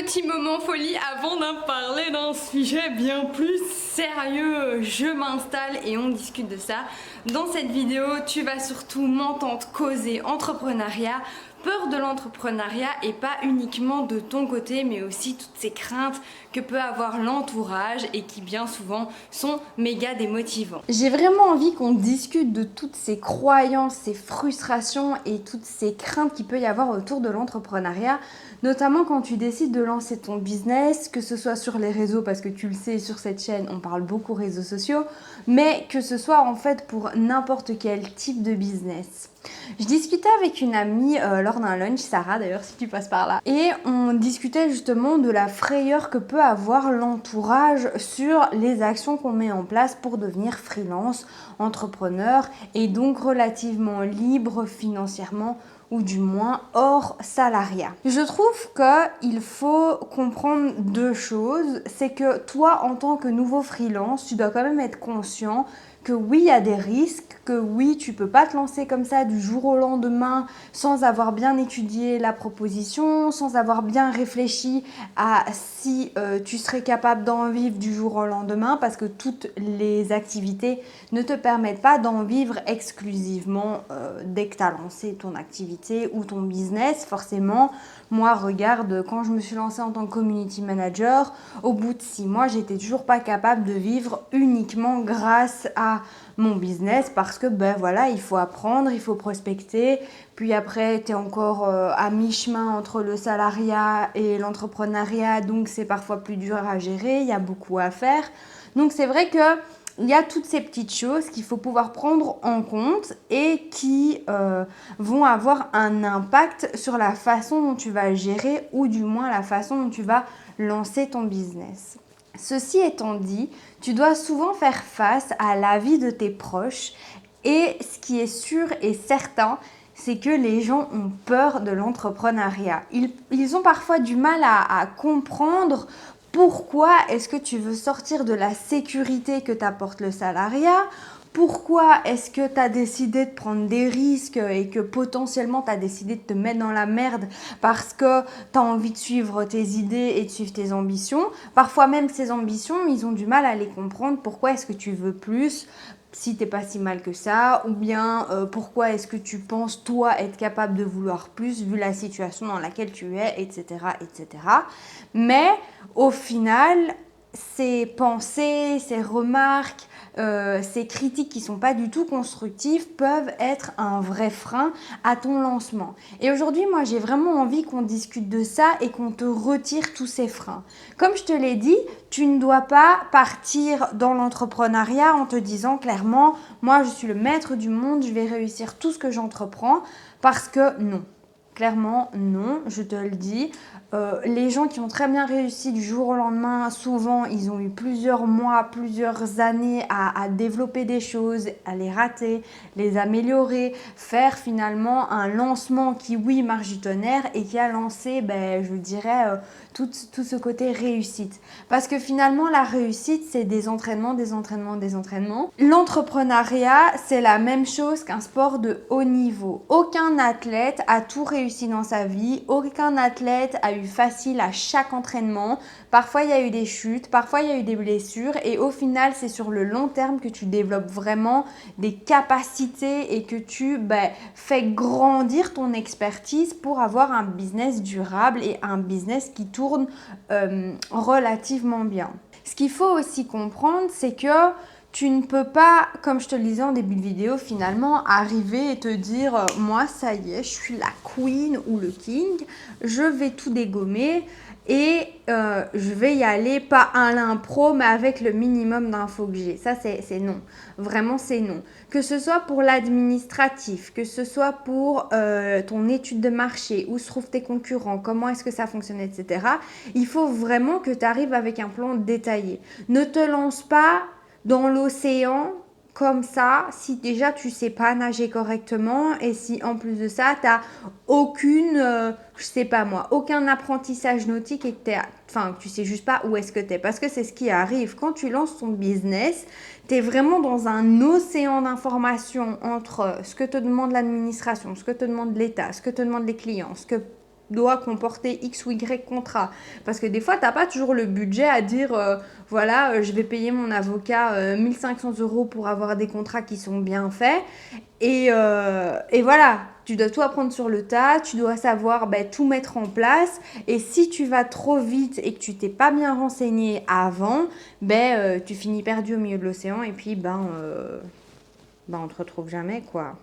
petit moment folie avant d'en parler d'un sujet bien plus sérieux. Je m'installe et on discute de ça. Dans cette vidéo, tu vas surtout m'entendre causer entrepreneuriat, peur de l'entrepreneuriat et pas uniquement de ton côté mais aussi toutes ces craintes que peut avoir l'entourage et qui bien souvent sont méga démotivants. J'ai vraiment envie qu'on discute de toutes ces croyances, ces frustrations et toutes ces craintes qu'il peut y avoir autour de l'entrepreneuriat, notamment quand tu décides de lancer ton business, que ce soit sur les réseaux, parce que tu le sais, sur cette chaîne on parle beaucoup réseaux sociaux, mais que ce soit en fait pour n'importe quel type de business. Je discutais avec une amie lors d'un lunch, Sarah d'ailleurs si tu passes par là, et on discutait justement de la frayeur que peut avoir l'entourage sur les actions qu'on met en place pour devenir freelance, entrepreneur et donc relativement libre financièrement ou du moins hors salariat. Je trouve qu'il faut comprendre deux choses, c'est que toi en tant que nouveau freelance, tu dois quand même être conscient que oui, il y a des risques, que oui, tu peux pas te lancer comme ça du jour au lendemain sans avoir bien étudié la proposition, sans avoir bien réfléchi à si tu serais capable d'en vivre du jour au lendemain, parce que toutes les activités ne te permettent pas d'en vivre exclusivement dès que tu as lancé ton activité ou ton business. Forcément, moi, regarde, quand je me suis lancée en tant que community manager, au bout de 6 mois, j'étais toujours pas capable de vivre uniquement grâce à mon business parce que ben voilà, il faut apprendre, il faut prospecter, puis après tu es encore à mi-chemin entre le salariat et l'entrepreneuriat, donc c'est parfois plus dur à gérer, il y a beaucoup à faire. Donc c'est vrai que il y a toutes ces petites choses qu'il faut pouvoir prendre en compte et qui vont avoir un impact sur la façon dont tu vas gérer ou du moins la façon dont tu vas lancer ton business. Ceci étant dit, tu dois souvent faire face à l'avis de tes proches et ce qui est sûr et certain, c'est que les gens ont peur de l'entrepreneuriat. Ils ont parfois du mal à comprendre pourquoi est-ce que tu veux sortir de la sécurité que t'apporte le salariat. Pourquoi est-ce que tu as décidé de prendre des risques et que potentiellement tu as décidé de te mettre dans la merde parce que tu as envie de suivre tes idées et de suivre tes ambitions. Parfois même ces ambitions, ils ont du mal à les comprendre. Pourquoi est-ce que tu veux plus si t'es pas si mal que ça, ou bien pourquoi est-ce que tu penses toi être capable de vouloir plus vu la situation dans laquelle tu es, etc. etc. Mais au final, ces pensées, ces remarques, ces critiques qui ne sont pas du tout constructives peuvent être un vrai frein à ton lancement. Et aujourd'hui, moi, j'ai vraiment envie qu'on discute de ça et qu'on te retire tous ces freins. Comme je te l'ai dit, tu ne dois pas partir dans l'entrepreneuriat en te disant clairement, moi, je suis le maître du monde, je vais réussir tout ce que j'entreprends, parce que non. Clairement, non, je te le dis. Les gens qui ont très bien réussi du jour au lendemain, souvent, ils ont eu plusieurs mois, plusieurs années à développer des choses, à les rater, les améliorer, faire finalement un lancement qui, oui, marche du tonnerre et qui a lancé, je dirais, tout ce côté réussite. Parce que finalement, la réussite, c'est des entraînements, des entraînements, des entraînements. L'entrepreneuriat, c'est la même chose qu'un sport de haut niveau. Aucun athlète a tout réussi dans sa vie, aucun athlète a eu facile à chaque entraînement. Parfois, il y a eu des chutes, parfois, il y a eu des blessures et au final, c'est sur le long terme que tu développes vraiment des capacités et que tu fais grandir ton expertise pour avoir un business durable et un business qui tourne relativement bien. Ce qu'il faut aussi comprendre, c'est que tu ne peux pas, comme je te le disais en début de vidéo, finalement arriver et te dire « moi, ça y est, je suis la queen ou le king, je vais tout dégommer et je vais y aller pas à l'impro, mais avec le minimum d'infos que j'ai. » Ça, c'est non. Vraiment, c'est non. Que ce soit pour l'administratif, que ce soit pour ton étude de marché, où se trouvent tes concurrents, comment est-ce que ça fonctionne, etc. Il faut vraiment que tu arrives avec un plan détaillé. Ne te lance pas dans l'océan comme ça si déjà tu sais pas nager correctement et si en plus de ça tu n'as aucune je sais pas moi, aucun apprentissage nautique et que tu sais juste pas où est-ce que tu es, parce que c'est ce qui arrive quand tu lances ton business. Tu es vraiment dans un océan d'informations entre ce que te demande l'administration, ce que te demande l'État, ce que te demandent les clients, ce que doit comporter X ou Y contrat. Parce que des fois, tu n'as pas toujours le budget à dire, voilà, je vais payer mon avocat 1500 € pour avoir des contrats qui sont bien faits. Et voilà, tu dois tout apprendre sur le tas, tu dois savoir tout mettre en place. Et si tu vas trop vite et que tu t'es pas bien renseigné avant, tu finis perdu au milieu de l'océan et puis on te retrouve jamais, quoi.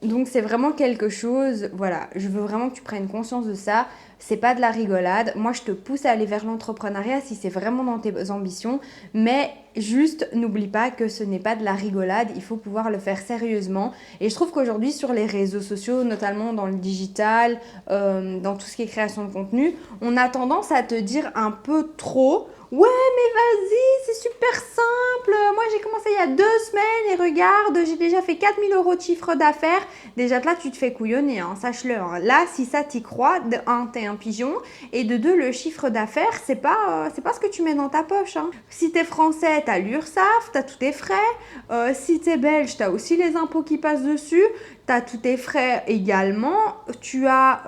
Donc c'est vraiment quelque chose, voilà, je veux vraiment que tu prennes conscience de ça. C'est pas de la rigolade. Moi, je te pousse à aller vers l'entrepreneuriat si c'est vraiment dans tes ambitions. Mais juste, n'oublie pas que ce n'est pas de la rigolade. Il faut pouvoir le faire sérieusement. Et je trouve qu'aujourd'hui, sur les réseaux sociaux, notamment dans le digital, dans tout ce qui est création de contenu, on a tendance à te dire un peu trop. Ouais, mais vas-y, c'est super simple. Moi, j'ai commencé il y a 2 semaines et regarde, j'ai déjà fait 4000 € de chiffre d'affaires. Déjà, là, tu te fais couillonner, hein, sache-le. Hein. Là, si ça t'y croit, de 1, t'es un pigeon. Et de 2, le chiffre d'affaires, c'est pas ce que tu mets dans ta poche. Hein. Si t'es français, t'as l'URSSAF, t'as tous tes frais. Si t'es belge, t'as aussi les impôts qui passent dessus. T'as tous tes frais également. Tu as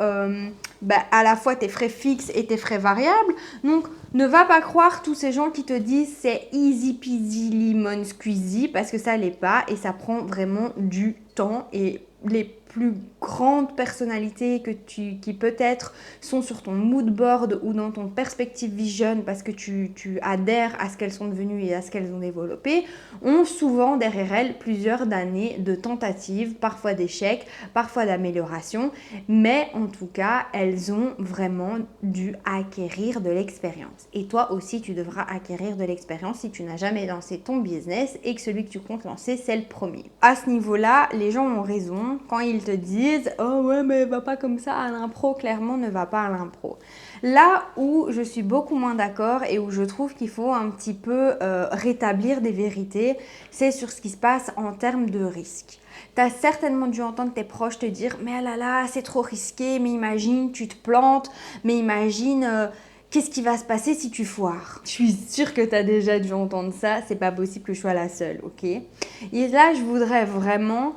à la fois tes frais fixes et tes frais variables. Donc, ne va pas croire tous ces gens qui te disent c'est easy peasy lemon squeezy parce que ça l'est pas et ça prend vraiment du temps et les plus grandes personnalités qui peut-être sont sur ton mood board ou dans ton perspective vision parce que tu adhères à ce qu'elles sont devenues et à ce qu'elles ont développé, ont souvent derrière elles plusieurs années de tentatives, parfois d'échecs, parfois d'améliorations, mais en tout cas, elles ont vraiment dû acquérir de l'expérience. Et toi aussi, tu devras acquérir de l'expérience si tu n'as jamais lancé ton business et que celui que tu comptes lancer, c'est le premier. À ce niveau-là, les gens ont raison quand ils te disent « Oh ouais, mais va pas comme ça à l'impro », clairement ne va pas à l'impro. Là où je suis beaucoup moins d'accord et où je trouve qu'il faut un petit peu rétablir des vérités, c'est sur ce qui se passe en termes de risque. Tu as certainement dû entendre tes proches te dire « Mais ah là là, c'est trop risqué, mais imagine, tu te plantes, mais imagine… qu'est-ce qui va se passer si tu foires ?» Je suis sûre que tu as déjà dû entendre ça, c'est pas possible que je sois la seule, ok? Et là, je voudrais vraiment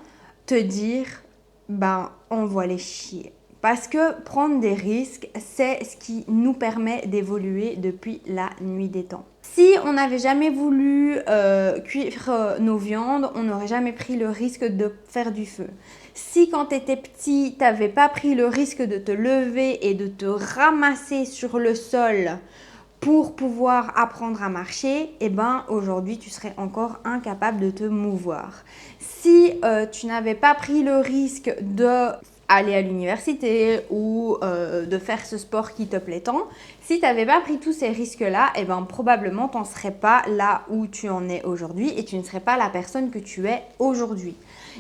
te dire, envoie-les chier. Parce que prendre des risques, c'est ce qui nous permet d'évoluer depuis la nuit des temps. Si on n'avait jamais voulu cuire nos viandes, on n'aurait jamais pris le risque de faire du feu. Si quand tu étais petit, tu n'avais pas pris le risque de te lever et de te ramasser sur le sol pour pouvoir apprendre à marcher, aujourd'hui, tu serais encore incapable de te mouvoir. Si tu n'avais pas pris le risque de aller à l'université ou de faire ce sport qui te plaît tant, si tu n'avais pas pris tous ces risques-là, probablement tu n'en serais pas là où tu en es aujourd'hui et tu ne serais pas la personne que tu es aujourd'hui.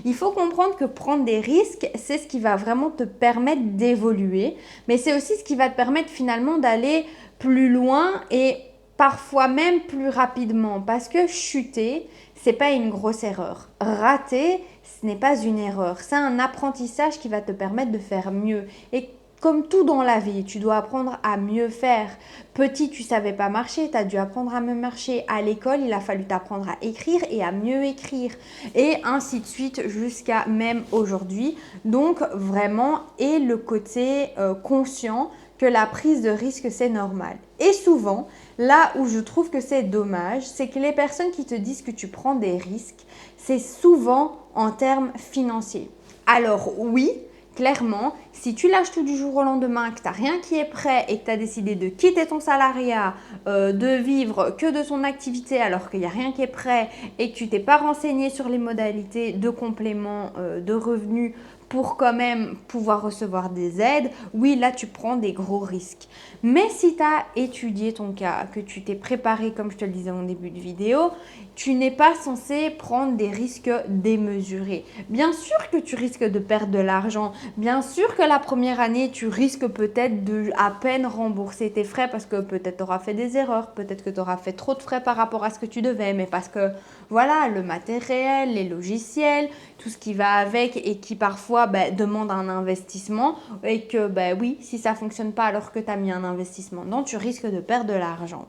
Il faut comprendre que prendre des risques, c'est ce qui va vraiment te permettre d'évoluer, mais c'est aussi ce qui va te permettre finalement d'aller plus loin et parfois même plus rapidement parce que chuter, c'est pas une grosse erreur. Rater, ce n'est pas une erreur. C'est un apprentissage qui va te permettre de faire mieux. Et comme tout dans la vie, tu dois apprendre à mieux faire. Petit, tu savais pas marcher, tu as dû apprendre à mieux marcher. À l'école, il a fallu t'apprendre à écrire et à mieux écrire. Et ainsi de suite jusqu'à même aujourd'hui. Donc vraiment, et le côté conscient que la prise de risque, c'est normal. Et souvent, là où je trouve que c'est dommage, c'est que les personnes qui te disent que tu prends des risques, c'est souvent en termes financiers. Alors oui, clairement, si tu lâches tout du jour au lendemain, que tu n'as rien qui est prêt et que tu as décidé de quitter ton salariat, de vivre que de ton activité alors qu'il n'y a rien qui est prêt et que tu t'es pas renseigné sur les modalités de complément de revenus pour quand même pouvoir recevoir des aides, oui, là, tu prends des gros risques. Mais si tu as étudié ton cas, que tu t'es préparé, comme je te le disais en début de vidéo, tu n'es pas censé prendre des risques démesurés. Bien sûr que tu risques de perdre de l'argent. Bien sûr que la première année, tu risques peut-être de à peine rembourser tes frais parce que peut-être tu auras fait des erreurs, peut-être que tu auras fait trop de frais par rapport à ce que tu devais, mais parce que voilà, le matériel, les logiciels, tout ce qui va avec et qui parfois demande un investissement et que oui, si ça ne fonctionne pas alors que tu as mis un investissement dedans, tu risques de perdre de l'argent.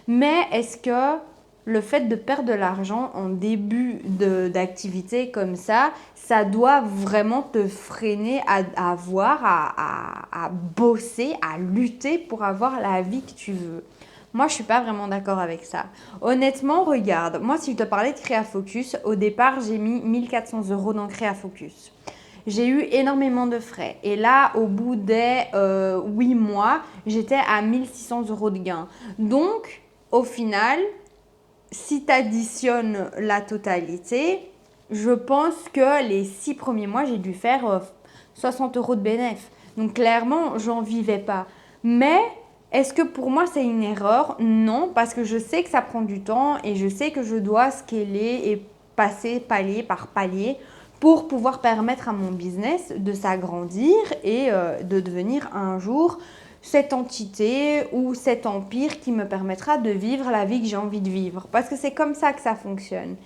Mais est-ce que le fait de perdre de l'argent en début d'activité comme ça ça doit vraiment te freiner à bosser, à lutter pour avoir la vie que tu veux. Moi, je suis pas vraiment d'accord avec ça. Honnêtement, regarde, moi, si je te parlais de Créafocus, au départ, j'ai mis 1400 € dans Créafocus. J'ai eu énormément de frais. Et là, au bout des 8 mois, j'étais à 1600 € de gains. Donc, au final, si tu additionnes la totalité, je pense que les 6 premiers mois, j'ai dû faire 60 € de bénéfice. Donc, clairement, j'en vivais pas. Mais est-ce que pour moi, c'est une erreur? Non, parce que je sais que ça prend du temps et je sais que je dois scaler et passer palier par palier pour pouvoir permettre à mon business de s'agrandir et de devenir un jour cette entité ou cet empire qui me permettra de vivre la vie que j'ai envie de vivre. Parce que c'est comme ça que ça fonctionne.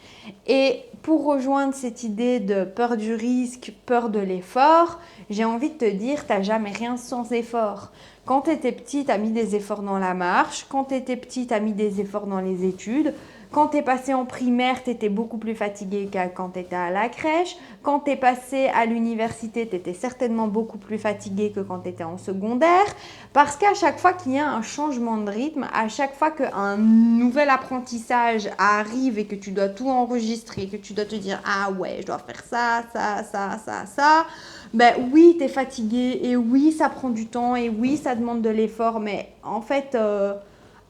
Et pour rejoindre cette idée de peur du risque, peur de l'effort, j'ai envie de te dire, tu n'as jamais rien sans effort. Quand tu étais petit, tu as mis des efforts dans la marche. Quand tu étais petit, tu as mis des efforts dans les études. Quand tu es passé en primaire, tu étais beaucoup plus fatigué qu'à quand tu étais à la crèche. Quand tu es passé à l'université, tu étais certainement beaucoup plus fatigué que quand tu étais en secondaire. Parce qu'à chaque fois qu'il y a un changement de rythme, à chaque fois qu'un nouvel apprentissage arrive et que tu dois tout enregistrer, que tu dois te dire « Ah ouais, je dois faire ça, ça, ça, ça, ça », ben oui, tu es fatigué et oui, ça prend du temps et oui, ça demande de l'effort. Mais en fait,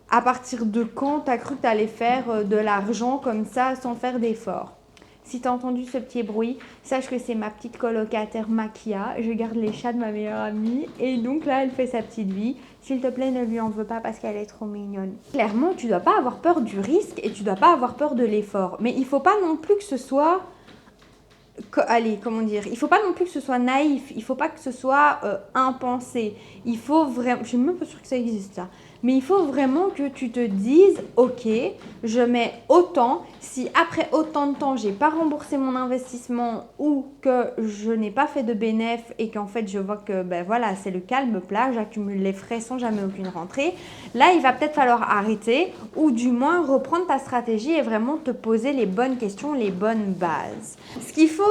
à partir de quand tu as cru que tu allais faire de l'argent comme ça sans faire d'effort? Si tu as entendu ce petit bruit, sache que c'est ma petite colocataire Makia. Je garde les chats de ma meilleure amie et donc là, elle fait sa petite vie. S'il te plaît, ne lui en veux pas parce qu'elle est trop mignonne. Clairement, tu ne dois pas avoir peur du risque et tu ne dois pas avoir peur de l'effort. Mais il ne faut pas non plus que ce soit... Allez, comment dire, il faut pas non plus que ce soit naïf, il faut pas que ce soit impensé. Il faut vraiment, je suis même pas sûre que ça existe ça, mais il faut vraiment que tu te dises, ok, je mets autant. Si après autant de temps, j'ai pas remboursé mon investissement ou que je n'ai pas fait de bénéfice et qu'en fait je vois que ben voilà, c'est le calme plat, j'accumule les frais sans jamais aucune rentrée. Là, il va peut-être falloir arrêter ou du moins reprendre ta stratégie et vraiment te poser les bonnes questions, les bonnes bases. Ce qu'il faut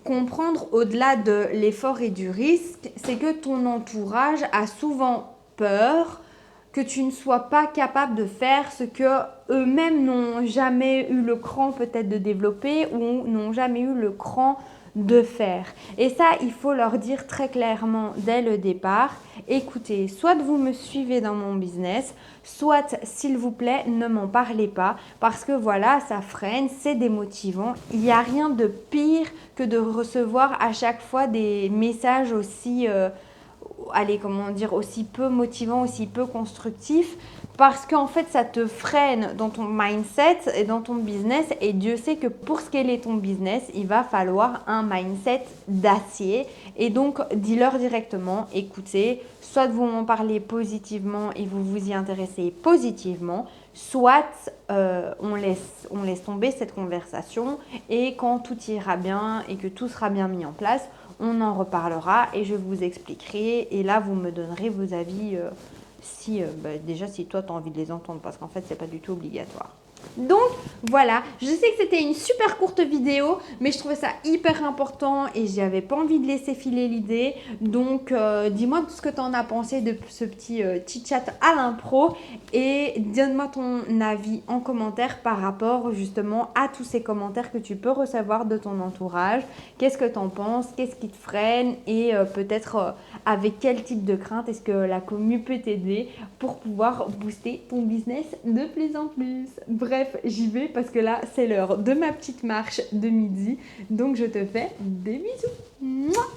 comprendre au-delà de l'effort et du risque, c'est que ton entourage a souvent peur que tu ne sois pas capable de faire ce que eux-mêmes n'ont jamais eu le cran peut-être de développer ou n'ont jamais eu le cran de faire. Et ça, il faut leur dire très clairement dès le départ, écoutez, soit vous me suivez dans mon business, soit s'il vous plaît, ne m'en parlez pas parce que voilà, ça freine, c'est démotivant. Il n'y a rien de pire que de recevoir à chaque fois des messages aussi... allez, comment dire, aussi peu motivant, aussi peu constructif, parce qu'en fait, ça te freine dans ton mindset et dans ton business. Et Dieu sait que pour scaler ton business, il va falloir un mindset d'acier. Et donc, dis-leur directement, écoutez, soit vous m'en parlez positivement et vous vous y intéressez positivement, soit on laisse tomber cette conversation et quand tout ira bien et que tout sera bien mis en place, on en reparlera et je vous expliquerai et là vous me donnerez vos avis déjà si toi tu as envie de les entendre parce qu'en fait c'est pas du tout obligatoire. Donc voilà, je sais que c'était une super courte vidéo, mais je trouvais ça hyper important et j'avais pas envie de laisser filer l'idée. Donc dis-moi ce que tu en as pensé de ce petit chit-chat à l'impro et donne-moi ton avis en commentaire par rapport justement à tous ces commentaires que tu peux recevoir de ton entourage. Qu'est-ce que tu en penses? Qu'est-ce qui te freine? Et peut-être avec quel type de crainte est-ce que la commu peut t'aider pour pouvoir booster ton business de plus en plus? Bref, j'y vais parce que là, c'est l'heure de ma petite marche de midi. Donc, je te fais des bisous. Mouah.